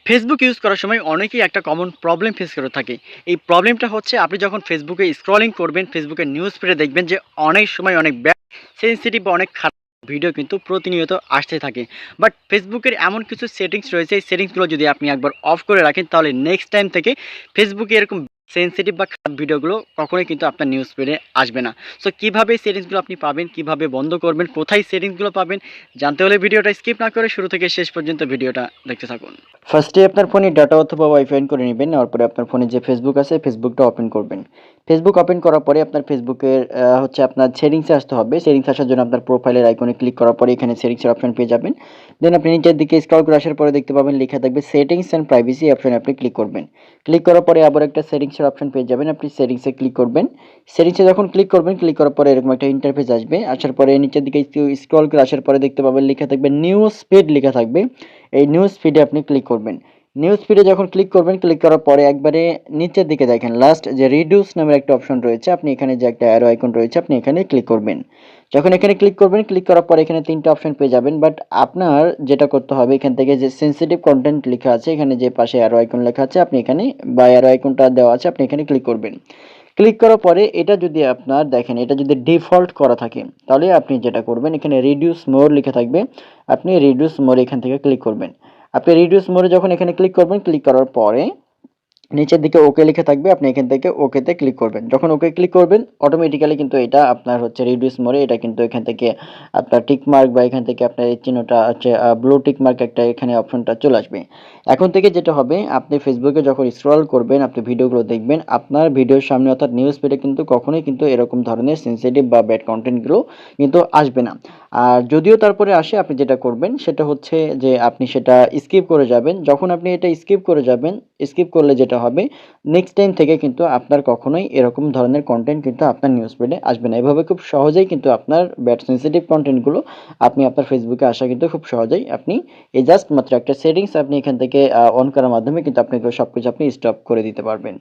Facebook use করার সময় অনেকেই একটা কমন প্রবলেম ফেস করে থাকে। এই প্রবলেমটা হচ্ছে আপনি যখন ফেসবুকে স্ক্রলিং করবেন, ফেসবুকের নিউজ ফিডে দেখবেন যে অনেক সময় অনেক সেনসিটিভ বা অনেক খারাপ ভিডিও কিন্তু প্রতিনিয়ত আসতে থাকে। বাট ফেসবুকের এমন কিছু সেটিংস রয়েছে, এই সেটিংসগুলো যদি আপনি একবার অফ করে রাখেন তাহলে নেক্সট টাইম থেকে ফেসবুকে এরকম সেনসিটিভ বা খারাপ ভিডিওগুলো কখনোই কিন্তু আপনার নিউজ ফিডে আসবে না। সো কীভাবে এই সেটিংসগুলো আপনি পাবেন, কীভাবে বন্ধ করবেন, কোথায় সেটিংসগুলো পাবেন, জানতে হলে ভিডিওটা স্কিপ না করে শুরু থেকে শেষ পর্যন্ত ভিডিওটা দেখতে থাকুন। ফার্স্টে আপনার ফোনে ডাটা অথবা ওয়াইফাই অন করে নেবেন। নেওয়ার পরে আপনার ফোনে যে ফেসবুক আছে ফেসবুকটা ওপেন করবেন। ফেসবুক ওপেন করার পরে আপনার ফেসবুকের হচ্ছে আপনার সেটিংসে আসতে হবে। সেটিংসে আসার জন্য আপনার প্রোফাইলের আইকনে ক্লিক করার পরে এখানে সেটিংসের অপশন পেয়ে যাবেন। দেন আপনি নিচের দিকে স্ক্রল করে আসার পরে দেখতে পাবেন লেখা থাকবে সেটিংস অ্যান্ড প্রাইভেসি অপশনে আপনি ক্লিক করবেন। ক্লিক করার পরে আবার একটা সেটিংসের অপশন পেয়ে যাবেন। আপনি সেটিংসে ক্লিক করবেন। সেটিংসে যখন ক্লিক করবেন, ক্লিক করার পরে এরকম একটা ইন্টারফেস আসবে। আসার পরে নিচের দিকে একটু স্ক্রল করে আসার পরে দেখতে পাবেন লেখা থাকবে নিউজ ফিড লেখা থাকবে। এই নিউজ ফিডে আপনি ক্লিক করবেন। নিউজ ফিডে যখন ক্লিক করবেন, ক্লিক করার পরে একবারে নিচের দিকে দেখেন লাস্ট যে রিডিউস নামের একটা অপশন রয়েছে, আপনি এখানে যে একটা অ্যারো আইকন রয়েছে আপনি এখানে ক্লিক করবেন। যখন এখানে ক্লিক করবেন, ক্লিক করার পরে এখানে ৩টা অপশন পেয়ে যাবেন। বাট আপনার যেটা করতে হবে এখান থেকে যে সেনসিটিভ কনটেন্ট লেখা আছে, এখানে যে পাশে অ্যারো আইকন লেখা আছে আপনি এখানে বা অ্যারো আইকনটা দেওয়া আছে আপনি এখানে ক্লিক করবেন। ক্লিক করার পরে এটা যদি আপনার দেখেন এটা যদি ডিফল্ট করা থাকে তাহলে আপনি যেটা করবেন এখানে রিডিউস মোর লেখা থাকবে, আপনি রিডিউস মোর এখান থেকে ক্লিক করবেন। আপনি রিডিউস মোরে যখন এখানে ক্লিক করবেন, ক্লিক করার পরে নিচের দিকে ওকে লেখা থাকবে, আপনি এখান থেকে ওকেতে ক্লিক করবেন। যখন ওকে ক্লিক করবেন অটোমেটিক্যালি কিন্তু এটা আপনার হচ্ছে রিডিউস মোরে এটা কিন্তু এখান থেকে আপনার টিক মার্ক বা এখান থেকে আপনার এই চিহ্নটা হচ্ছে ব্লু টিক মার্ক একটা এখানে অপশনটা চলে আসবে। এখন থেকে যেটা হবে আপনি ফেসবুকে যখন স্ক্রল করবেন, আপনি ভিডিওগুলো দেখবেন, আপনার ভিডিওর সামনে অর্থাৎ নিউজ ফিডে কিন্তু কখনোই কিন্তু এরকম ধরনের সেনসিটিভ বা ব্যাড কনটেন্টগুলো কিন্তু আসবে না। আর যদিও তারপরে আসে আপনি যেটা করবেন সেটা হচ্ছে যে আপনি সেটা স্কিপ করে যাবেন। যখন আপনি এটা স্কিপ করে যাবেন, স্কিপ করলে যেটা হবে নেক্সট টাইম থেকে কিন্তু আপনার কখনোই এরকম ধরনের কনটেন্ট কিন্তু আপনার নিউজ ফিডে আসবে না। এভাবে খুব সহজেই কিন্তু আপনার ব্যাড সেনসিটিভ কনটেন্টগুলো আপনি আপনার ফেসবুকে আসা কিন্তু খুব সহজেই আপনি এই জাস্ট মাত্র একটা সেটিংস আপনি এখান থেকে অন করার মাধ্যমে কিন্তু আপনি এগুলো সবকিছু আপনি স্টপ করে দিতে পারবেন।